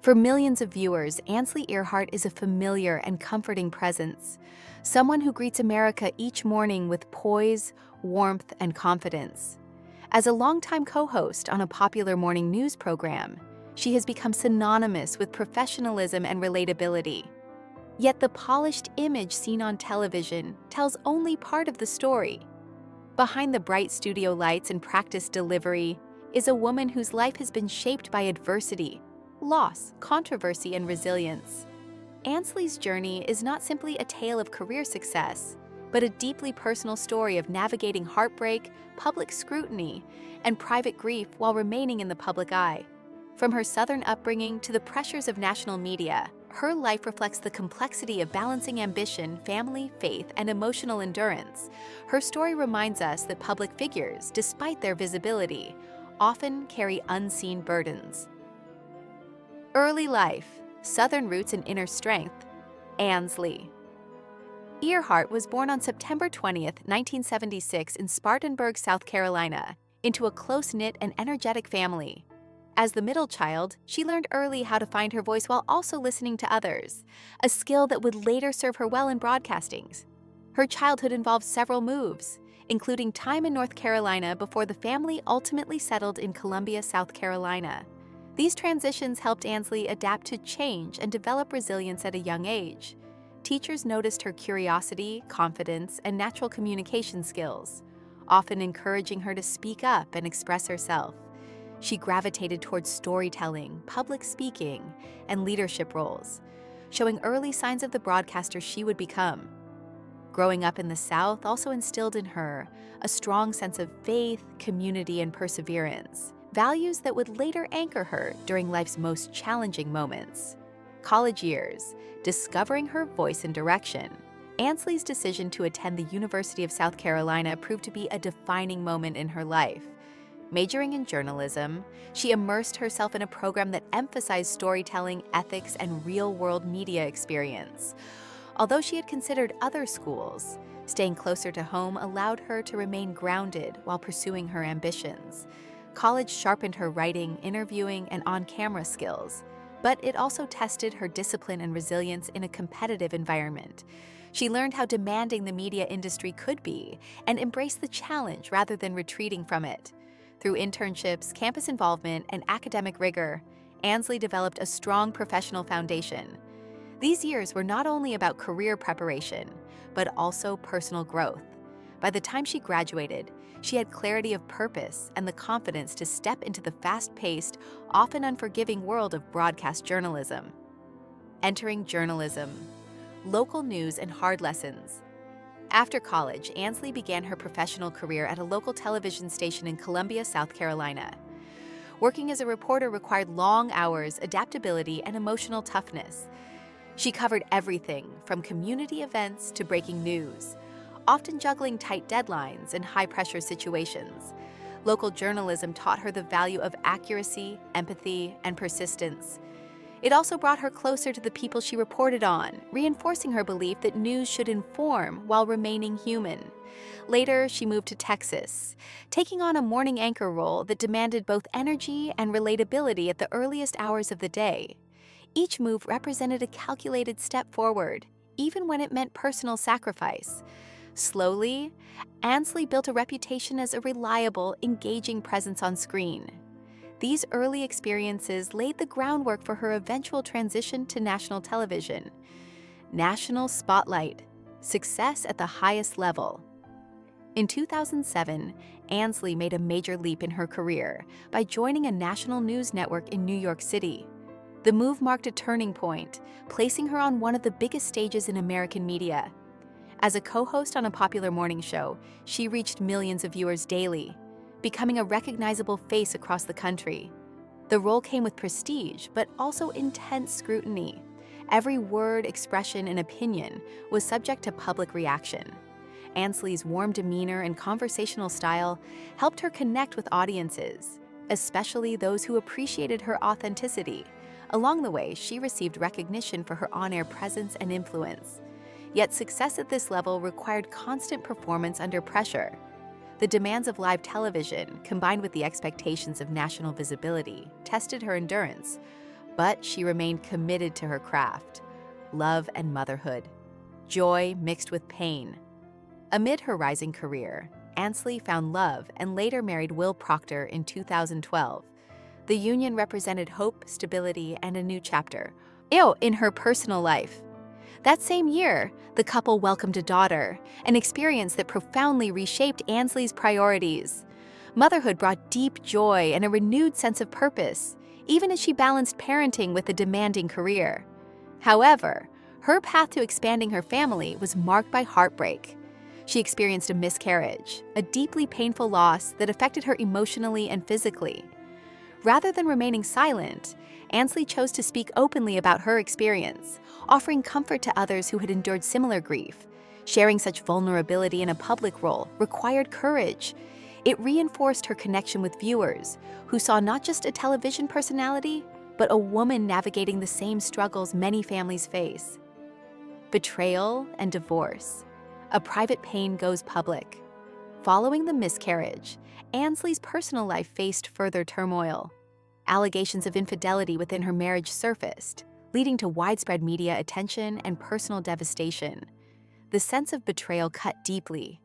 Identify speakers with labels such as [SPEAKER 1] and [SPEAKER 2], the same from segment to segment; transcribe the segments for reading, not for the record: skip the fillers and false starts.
[SPEAKER 1] For millions of viewers, Ainsley Earhardt is a familiar and comforting presence, someone who greets America each morning with poise, warmth, and confidence. As a longtime co-host on a popular morning news program, she has become synonymous with professionalism and relatability. Yet the polished image seen on television tells only part of the story. Behind the bright studio lights and practiced delivery is a woman whose life has been shaped by adversity, loss, controversy, and resilience. Ainsley's journey is not simply a tale of career success, but a deeply personal story of navigating heartbreak, public scrutiny, and private grief while remaining in the public eye. From her Southern upbringing to the pressures of national media, her life reflects the complexity of balancing ambition, family, faith, and emotional endurance. Her story reminds us that public figures, despite their visibility, often carry unseen burdens. Early life, Southern roots and inner strength. Ainsley Earhardt was born on September 20, 1976 in Spartanburg, South Carolina, into a close-knit and energetic family. As the middle child, she learned early how to find her voice while also listening to others, a skill that would later serve her well in broadcastings. Her childhood involved several moves, including time in North Carolina before the family ultimately settled in Columbia, South Carolina. These transitions helped Ainsley adapt to change and develop resilience at a young age. Teachers noticed her curiosity, confidence, and natural communication skills, often encouraging her to speak up and express herself. She gravitated towards storytelling, public speaking, and leadership roles, showing early signs of the broadcaster she would become. Growing up in the South also instilled in her a strong sense of faith, community, and perseverance, values that would later anchor her during life's most challenging moments. College years, discovering her voice and direction. Ainsley's decision to attend the University of South Carolina proved to be a defining moment in her life. Majoring in journalism, she immersed herself in a program that emphasized storytelling, ethics, and real-world media experience. Although she had considered other schools, staying closer to home allowed her to remain grounded while pursuing her ambitions. College sharpened her writing, interviewing, and on-camera skills, but it also tested her discipline and resilience in a competitive environment. She learned how demanding the media industry could be and embraced the challenge rather than retreating from it. Through internships, campus involvement, and academic rigor, Ainsley developed a strong professional foundation. These years were not only about career preparation, but also personal growth. By the time she graduated, she had clarity of purpose and the confidence to step into the fast-paced, often unforgiving world of broadcast journalism. Entering journalism, local news, and hard lessons. After college, Ainsley began her professional career at a local television station in Columbia, South Carolina. Working as a reporter required long hours, adaptability, and emotional toughness. She covered everything from community events to breaking news, often juggling tight deadlines and high-pressure situations. Local journalism taught her the value of accuracy, empathy, and persistence. It also brought her closer to the people she reported on, reinforcing her belief that news should inform while remaining human. Later, she moved to Texas, taking on a morning anchor role that demanded both energy and relatability at the earliest hours of the day. Each move represented a calculated step forward, even when it meant personal sacrifice. Slowly, Ainsley built a reputation as a reliable, engaging presence on screen. These early experiences laid the groundwork for her eventual transition to national television. National spotlight, success at the highest level. In 2007, Ainsley made a major leap in her career by joining a national news network in New York City. The move marked a turning point, placing her on one of the biggest stages in American media. As a co-host on a popular morning show, she reached millions of viewers daily, becoming a recognizable face across the country. The role came with prestige, but also intense scrutiny. Every word, expression, and opinion was subject to public reaction. Ainsley's warm demeanor and conversational style helped her connect with audiences, especially those who appreciated her authenticity. Along the way, she received recognition for her on-air presence and influence. Yet success at this level required constant performance under pressure. The demands of live television, combined with the expectations of national visibility, tested her endurance. But she remained committed to her craft, love and motherhood, joy mixed with pain. Amid her rising career, Ainsley found love and later married Will Proctor in 2012. The union represented hope, stability, and a new chapter in her personal life. That same year, the couple welcomed a daughter, an experience that profoundly reshaped Ainsley's priorities. Motherhood brought deep joy and a renewed sense of purpose, even as she balanced parenting with a demanding career. However, her path to expanding her family was marked by heartbreak. She experienced a miscarriage, a deeply painful loss that affected her emotionally and physically. Rather than remaining silent, Ainsley chose to speak openly about her experience, offering comfort to others who had endured similar grief. Sharing such vulnerability in a public role required courage. It reinforced her connection with viewers, who saw not just a television personality, but a woman navigating the same struggles many families face. Betrayal and divorce. A private pain goes public. Following the miscarriage, Ainsley's personal life faced further turmoil. Allegations of infidelity within her marriage surfaced, leading to widespread media attention and personal devastation. The sense of betrayal cut deeply,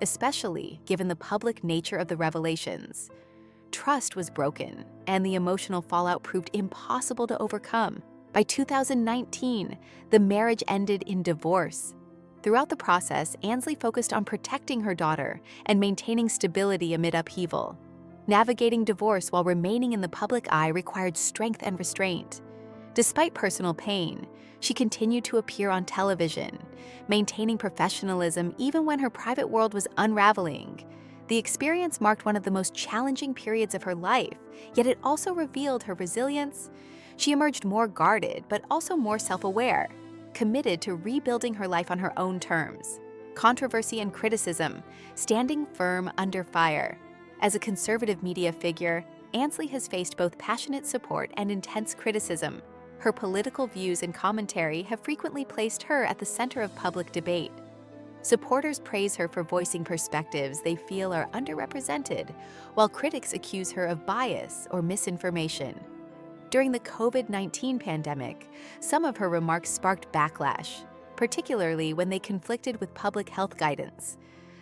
[SPEAKER 1] especially given the public nature of the revelations. Trust was broken, and the emotional fallout proved impossible to overcome. By 2019, the marriage ended in divorce. Throughout the process, Ainsley focused on protecting her daughter and maintaining stability amid upheaval. Navigating divorce while remaining in the public eye required strength and restraint. Despite personal pain, she continued to appear on television, maintaining professionalism even when her private world was unraveling. The experience marked one of the most challenging periods of her life, yet it also revealed her resilience. She emerged more guarded, but also more self-aware, committed to rebuilding her life on her own terms. Controversy and criticism, standing firm under fire. As a conservative media figure, Ainsley has faced both passionate support and intense criticism. Her political views and commentary have frequently placed her at the center of public debate. Supporters praise her for voicing perspectives they feel are underrepresented, while critics accuse her of bias or misinformation. During the COVID-19 pandemic, some of her remarks sparked backlash, particularly when they conflicted with public health guidance.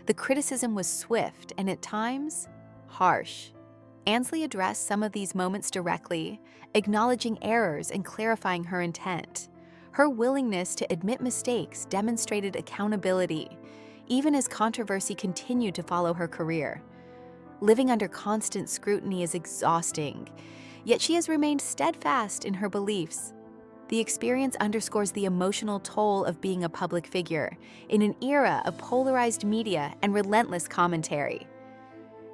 [SPEAKER 1] The criticism was swift and, at times, harsh. Ainsley addressed some of these moments directly, acknowledging errors and clarifying her intent. Her willingness to admit mistakes demonstrated accountability, even as controversy continued to follow her career. Living under constant scrutiny is exhausting, yet she has remained steadfast in her beliefs. The experience underscores the emotional toll of being a public figure in an era of polarized media and relentless commentary.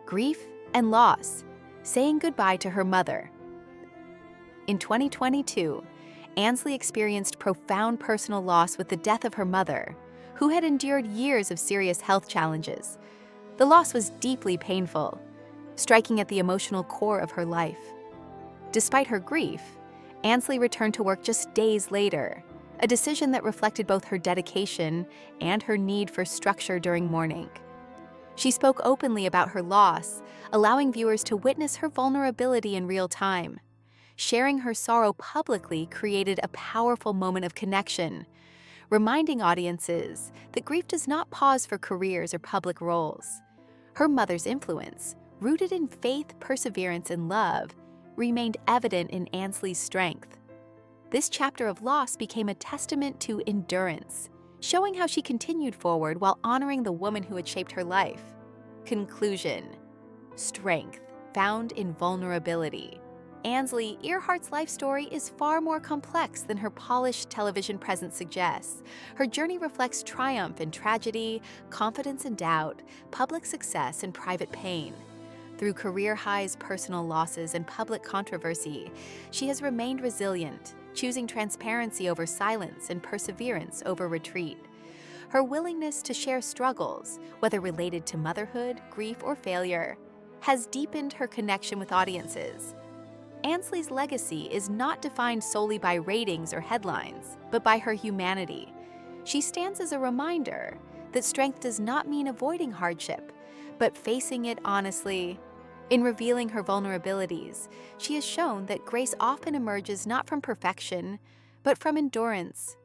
[SPEAKER 1] Grief and loss, saying goodbye to her mother. In 2022, Ainsley experienced profound personal loss with the death of her mother, who had endured years of serious health challenges. The loss was deeply painful, striking at the emotional core of her life. Despite her grief, Ainsley returned to work just days later, a decision that reflected both her dedication and her need for structure during mourning. She spoke openly about her loss, allowing viewers to witness her vulnerability in real time. Sharing her sorrow publicly created a powerful moment of connection, reminding audiences that grief does not pause for careers or public roles. Her mother's influence, rooted in faith, perseverance, and love, remained evident in Ainsley's strength. This chapter of loss became a testament to endurance, showing how she continued forward while honoring the woman who had shaped her life. Conclusion: strength found in vulnerability. Ainsley Earhardt's life story is far more complex than her polished television presence suggests. Her journey reflects triumph and tragedy, confidence and doubt, public success and private pain. Through career highs, personal losses, and public controversy, she has remained resilient, choosing transparency over silence and perseverance over retreat. Her willingness to share struggles, whether related to motherhood, grief, or failure, has deepened her connection with audiences. Ainsley's legacy is not defined solely by ratings or headlines, but by her humanity. She stands as a reminder that strength does not mean avoiding hardship, but facing it honestly. In revealing her vulnerabilities, she has shown that grace often emerges not from perfection, but from endurance.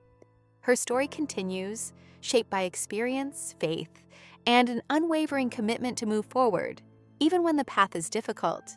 [SPEAKER 1] Her story continues, shaped by experience, faith, and an unwavering commitment to move forward, even when the path is difficult.